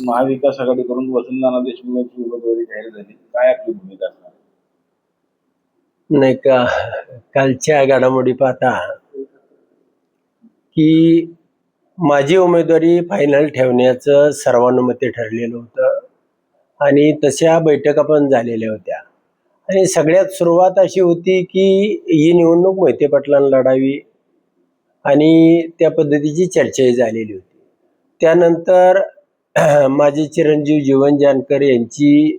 महाविकास आघाडीकडून वसंतनाना देशमुखांची उमेदवारी जाहीर झाली, काय आपली भूमिका असणार? नाही का, कालच्या घडामोडी पाहता की माझी उमेदवारी फायनल ठेवण्याचं सर्वानुमते ठरलेलं होतं आणि तशा बैठका पण झालेल्या होत्या आणि सगळ्यात सुरुवात अशी होती की ही निवडणूक मोहिते पाटलांना लढावी आणि त्या पद्धतीची चर्चाही झालेली होती. त्यानंतर माझे चिरंजीव जीवन जानकर यांची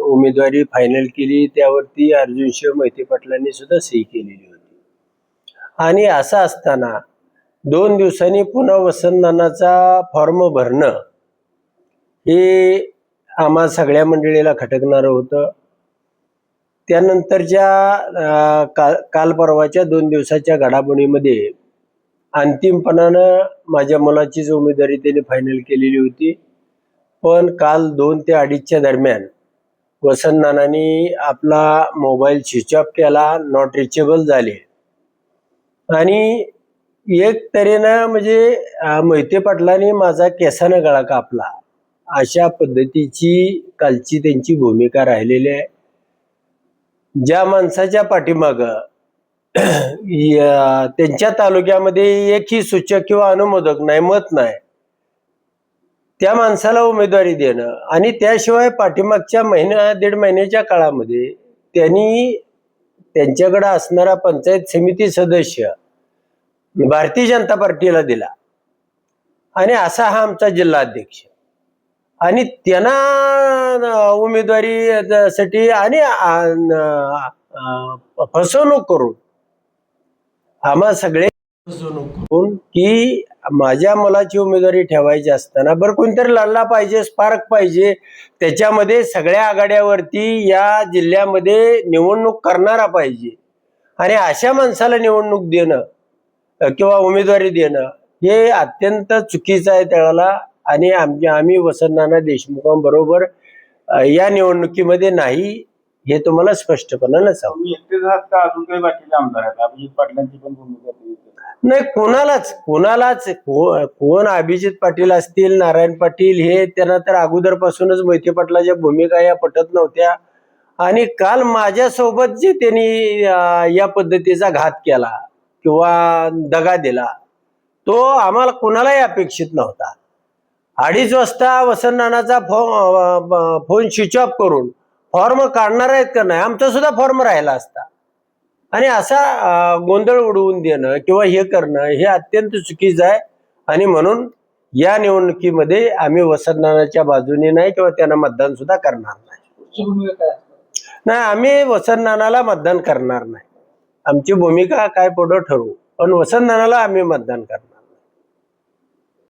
उमेदवारी फायनल केली, त्यावरती अर्जुनशिव मोहिते पाटलांनी सुद्धा सही केलेली होती. आणि असं असताना 2 दिवसांनी पुन्हा वसंतनानाचा फॉर्म भरणं हे आम्हा सगळ्या मंडळीला खटकणारं होतं. त्यानंतरच्या काल परवाच्या 2 दिवसाच्या घडामोडीमध्ये अंतिमपणानं माझ्या मुलाचीच उमेदवारी त्यांनी फायनल केलेली होती. पण काल 2 ते 2:30च्या दरम्यान वसंतनानांनी आपला मोबाईल स्विच ऑफ केला, नॉट रिचेबल झाले आणि एक तऱ्हेनं म्हणजे मोहिते पाटलांनी माझा केसानं गळा कापला अशा पद्धतीची कालची त्यांची भूमिका राहिलेली आहे. ज्या माणसाच्या पाठीमागं त्यांच्या तालुक्यामध्ये एकही सूचक किंवा अनुमोदक नाही, मत नाही, त्या माणसाला उमेदवारी देणं आणि त्याशिवाय पाठीमागच्या दीड महिन्याच्या काळामध्ये त्यांनी त्यांच्याकडे असणारा पंचायत समिती सदस्य भारतीय जनता पार्टीला दिला आणि असा हा आमचा जिल्हाध्यक्ष आणि त्यांना उमेदवारीसाठी आणि फसवणूक करून आम्हा सगळे फसवणूक करून की माझ्या मुलाची उमेदवारी ठेवायची असताना बरं कोणतरी लढला पाहिजे, स्पार्क पाहिजे, त्याच्यामध्ये सगळ्या आघाड्यावरती या जिल्ह्यामध्ये निवडणूक करणारा पाहिजे आणि अशा माणसाला निवडणूक देणं किंवा उमेदवारी देणं हे अत्यंत चुकीचं आहे त्यावेळेला. आणि आम्ही वसंतनाना देशमुखांबरोबर या निवडणुकीमध्ये नाही हे तुम्हाला स्पष्टपणानं सांगू. एकटेच आहात का अजून काही बाकीचे आमदार आहेत? अभिजित पाटलांची पण भूमिका नाही, कोणालाच कोण अभिजित पाटील असतील, नारायण पाटील, हे त्यांना तर अगोदरपासूनच मोहिते पाटलाच्या भूमिका या पटत नव्हत्या आणि काल माझ्यासोबत जे त्यांनी या पद्धतीचा घात केला किंवा दगा दिला तो आम्हाला कुणालाही अपेक्षित नव्हता. 2:30 वाजता वसंतनानाचा फोन स्विच ऑफ करून फॉर्म काढणार आहेत का नाही, आमचा सुद्धा फॉर्म राहिला असता आणि असा गोंधळ उडवून देणं किंवा हे करणं हे अत्यंत चुकीचं आहे. आणि म्हणून या निवडणुकीमध्ये आम्ही वसंतनानाच्या बाजूने नाही किंवा त्यांना मतदान सुद्धा करणार नाही. आम्ही वसंतनानाला मतदान करणार नाही. आमची भूमिका काय पुढं ठरवू, पण वसंतनानाला आम्ही मतदान करणार.